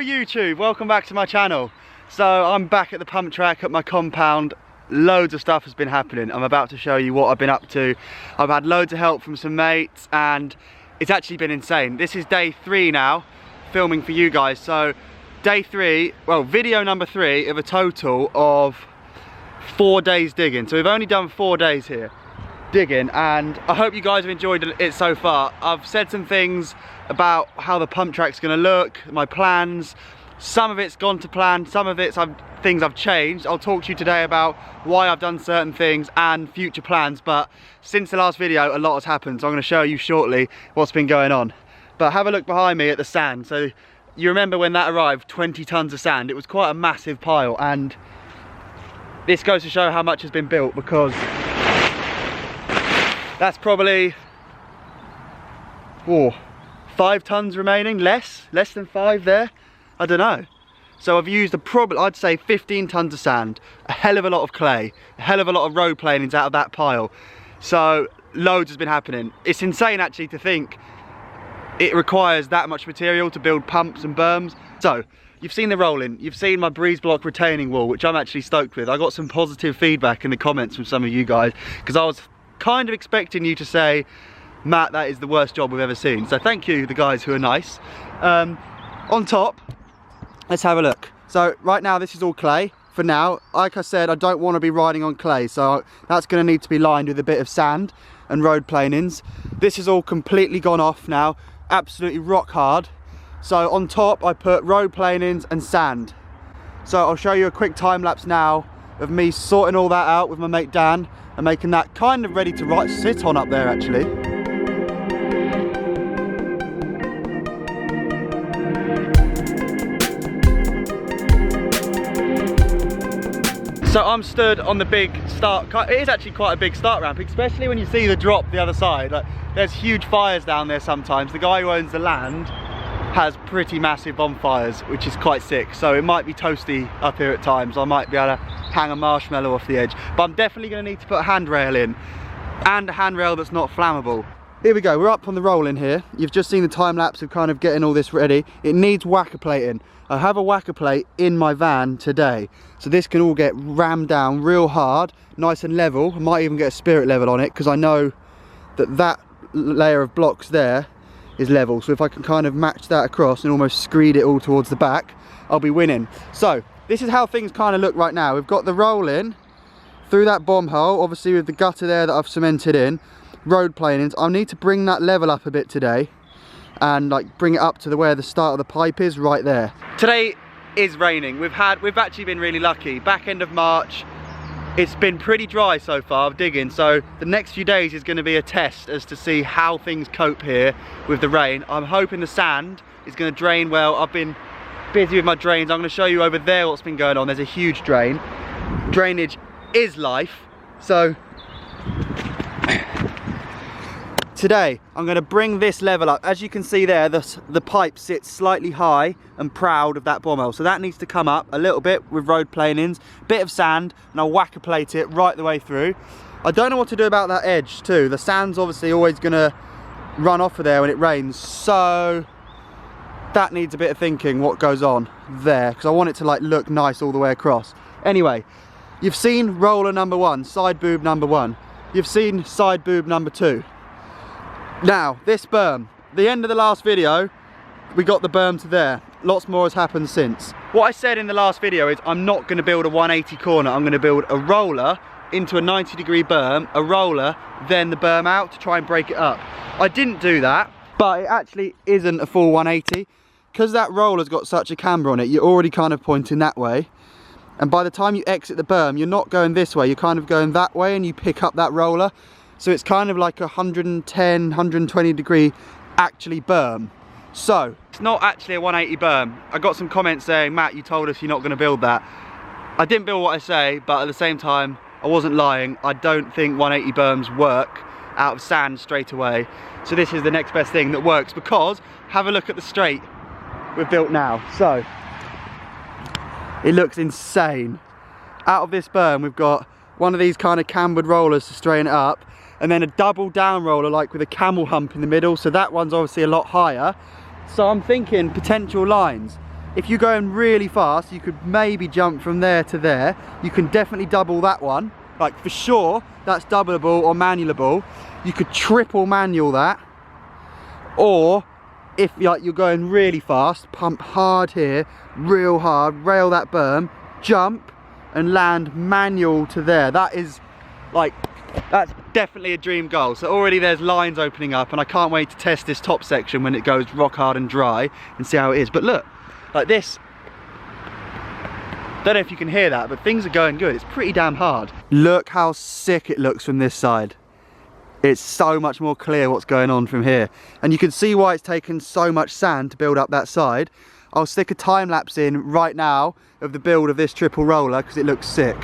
YouTube, welcome back to my channel. So I'm back at the pump track at my compound. Loads of stuff has been happening. I'm about to show you what I've been up to. I've had loads of help from some mates and it's actually been insane. This is day 3 now, filming for you guys. So day 3, well, video number 3 of a total of 4 days digging. So we've only done 4 days here digging, and I hope you guys have enjoyed it so far. I've said some things about how the pump track's gonna look, my plans. Some of it's gone to plan, some of it's things I've changed. I'll talk to you today about why I've done certain things and future plans, but since the last video a lot has happened, so I'm going to show you shortly what's been going on. But have a look behind me at the sand. So you remember when that arrived, 20 tons of sand. It was quite a massive pile, and this goes to show how much has been built, because that's probably 5 tons remaining, less than 5 there, I don't know. So I've used I'd say 15 tons of sand, a hell of a lot of clay, a hell of a lot of road planings out of that pile. So loads has been happening. It's insane actually to think it requires that much material to build pumps and berms. So you've seen the rolling, you've seen my breeze block retaining wall, which I'm actually stoked with. I got some positive feedback in the comments from some of you guys, because I was kind of expecting you to say, Matt, that is the worst job we've ever seen. So thank you, the guys who are nice. On top, let's have a look. So right now this is all clay for now. Like I said, I don't want to be riding on clay, so that's going to need to be lined with a bit of sand and road planings. This is all completely gone off now, absolutely rock hard. So on top I put road planings and sand. So I'll show you a quick time lapse now of me sorting all that out with my mate Dan and making that kind of ready to sit on up there actually. So I'm stood on the big start, it is actually quite a big start ramp, especially when you see the drop the other side. Like, there's huge fires down there sometimes. The guy who owns the land has pretty massive bonfires, which is quite sick. So it might be toasty up here at times. I might be able to hang a marshmallow off the edge. But I'm definitely gonna need to put a handrail in, and a handrail that's not flammable. Here we go, we're up on the roll in here. You've just seen the time lapse of kind of getting all this ready. It needs whacker plating. I have a whacker plate in my van today, so this can all get rammed down real hard, nice and level. I might even get a spirit level on it, because I know that that layer of blocks there is level. So if I can kind of match that across and almost screed it all towards the back, I'll be winning. So this is how things kind of look right now. We've got the roll in through that bomb hole, obviously with the gutter there that I've cemented in, road planings. I need to bring that level up a bit today and like bring it up to where the start of the pipe is, right there. Today is raining. We've actually been really lucky. Back end of March, it's been pretty dry so far of digging, so the next few days is going to be a test as to see how things cope here with the rain. I'm hoping the sand is going to drain well. I've been busy with my drains. I'm going to show you over there what's been going on. There's a huge drain. Drainage is life. So today I'm going to bring this level up. As you can see there, the pipe sits slightly high and proud of that bomb hole, so that needs to come up a little bit with road planings, bit of sand, and I'll whacker plate it right the way through. I don't know what to do about that edge too. The sand's obviously always going to run off of there when it rains, so that needs a bit of thinking what goes on there, because I want it to like look nice all the way across. Anyway, you've seen roller number 1, side boob number 1. You've seen side boob number 2. Now, this berm, the end of the last video, we got the berm to there. Lots more has happened since. What I said in the last video is I'm not going to build a 180 corner. I'm going to build a roller into a 90-degree berm, a roller, then the berm out to try and break it up. I didn't do that, but it actually isn't a full 180. Because that roller's got such a camber on it, you're already kind of pointing that way. And by the time you exit the berm, you're not going this way, you're kind of going that way, and you pick up that roller. So it's kind of like a 110, 120 degree actually berm. So it's not actually a 180 berm. I got some comments saying, Matt, you told us you're not going to build that. I didn't build what I say, but at the same time, I wasn't lying. I don't think 180 berms work out of sand straight away. So this is the next best thing that works, because have a look at the straight we've built now. So it looks insane. Out of this berm, we've got one of these kind of cambered rollers to straighten it up, and then a double down roller like with a camel hump in the middle, so that one's obviously a lot higher. So I'm thinking potential lines. if you're going really fast, you could maybe jump from there to there. You can definitely double that one. Like for sure, that's doubleable or manualable. You could triple manual that. Or if you're going really fast, pump hard here, real hard, rail that berm, jump and land manual to there. That is like, that's definitely a dream goal. So already there's lines opening up, and I can't wait to test this top section when it goes rock hard and dry and see how it is. But look, like this, don't know if you can hear that, but things are going good. It's pretty damn hard. Look how sick it looks from this side. It's so much more clear what's going on from here. And you can see why it's taken so much sand to build up that side. I'll stick a time lapse in right now of the build of this triple roller because it looks sick.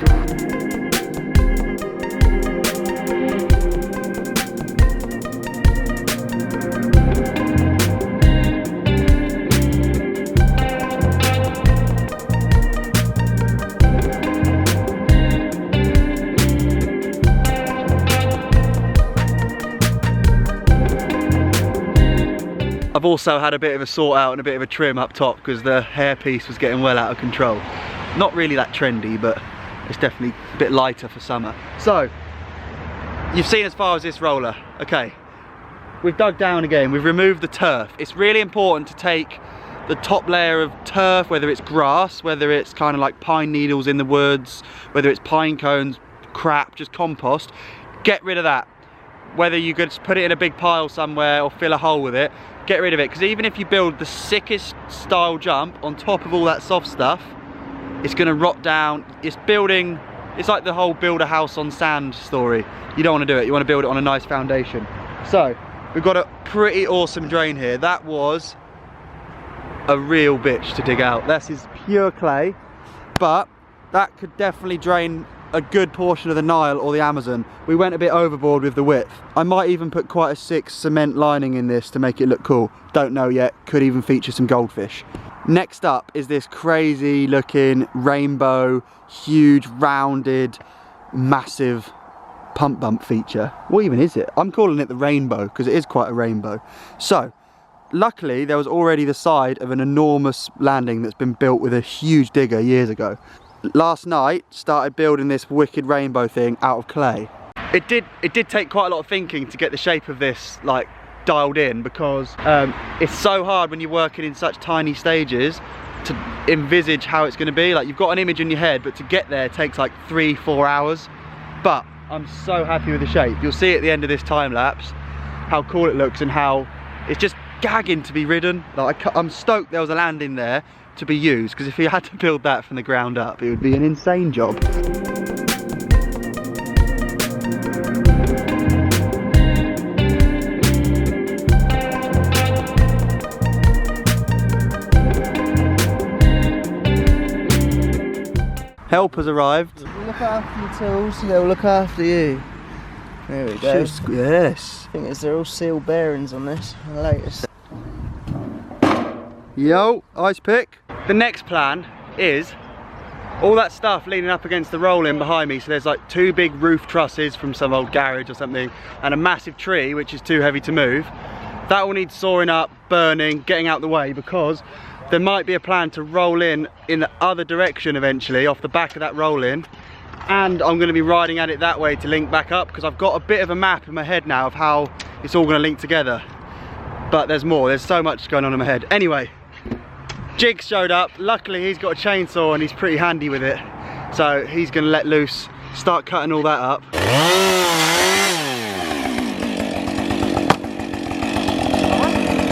I've also had a bit of a sort out and a bit of a trim up top because the hairpiece was getting well out of control. Not really that trendy, but it's definitely a bit lighter for summer. So, you've seen as far as this roller. Okay, we've dug down again, we've removed the turf. It's really important to take the top layer of turf, whether it's grass, whether it's kind of like pine needles in the woods, whether it's pine cones, crap, just compost. Get rid of that. Whether you could put it in a big pile somewhere or fill a hole with it, get rid of it, because even if you build the sickest style jump on top of all that soft stuff, it's going to rot down. It's like the whole build a house on sand story. You don't want to do it, you want to build it on a nice foundation. So we've got a pretty awesome drain here. That was a real bitch to dig out. This is pure clay, but that could definitely drain a good portion of the Nile or the Amazon. We went a bit overboard with the width. I might even put quite a sick cement lining in this to make it look cool. Don't know yet, could even feature some goldfish. Next up is this crazy looking rainbow, huge, rounded, massive pump bump feature. What even is it? I'm calling it the rainbow because it is quite a rainbow. So, luckily there was already the side of an enormous landing that's been built with a huge digger years ago. Last night started building this wicked rainbow thing out of clay. It did take quite a lot of thinking to get the shape of this like dialed in, because it's so hard when you're working in such tiny stages to envisage how it's going to be. Like, you've got an image in your head, but to get there takes like 3-4 hours. But I'm so happy with the shape. You'll see at the end of this time lapse how cool it looks and how it's just gagging to be ridden. Like, I'm stoked there was a landing there to be used, because if you had to build that from the ground up, it would be an insane job. Help has arrived. Look after your tools, they'll look after you. There we go. Yes. I think they're all seal bearings on this, the latest. Yo, ice pick. The next plan is all that stuff leaning up against the rolling behind me. So there's like 2 big roof trusses from some old garage or something, and a massive tree which is too heavy to move. That will need sawing up, burning, getting out the way, because there might be a plan to roll in the other direction eventually off the back of that roll-in, and I'm going to be riding at it that way to link back up, because I've got a bit of a map in my head now of how it's all going to link together. But there's more, there's so much going on in my head. Anyway, Jig showed up. Luckily he's got a chainsaw and he's pretty handy with it, so he's going to let loose, start cutting all that up.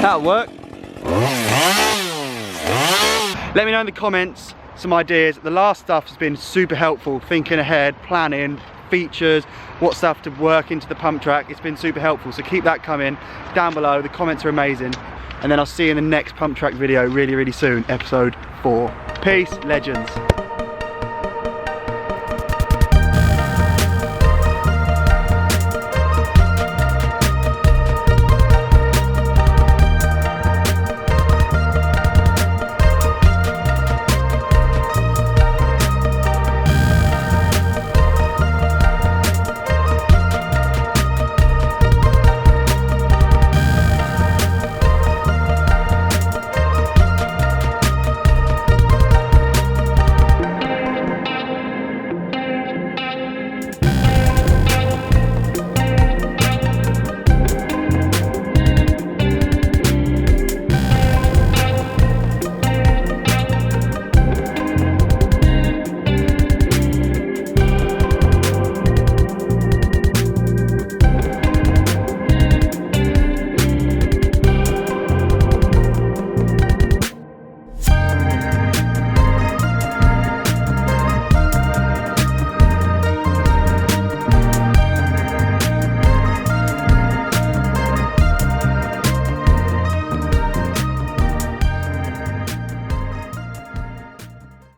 That'll work. Let me know in the comments some ideas. The last stuff has been super helpful, thinking ahead, planning, features, what stuff to work into the pump track. It's been super helpful, so keep that coming down below. The comments are amazing. And then I'll see you in the next pump track video really, really soon, episode 4. Peace, legends.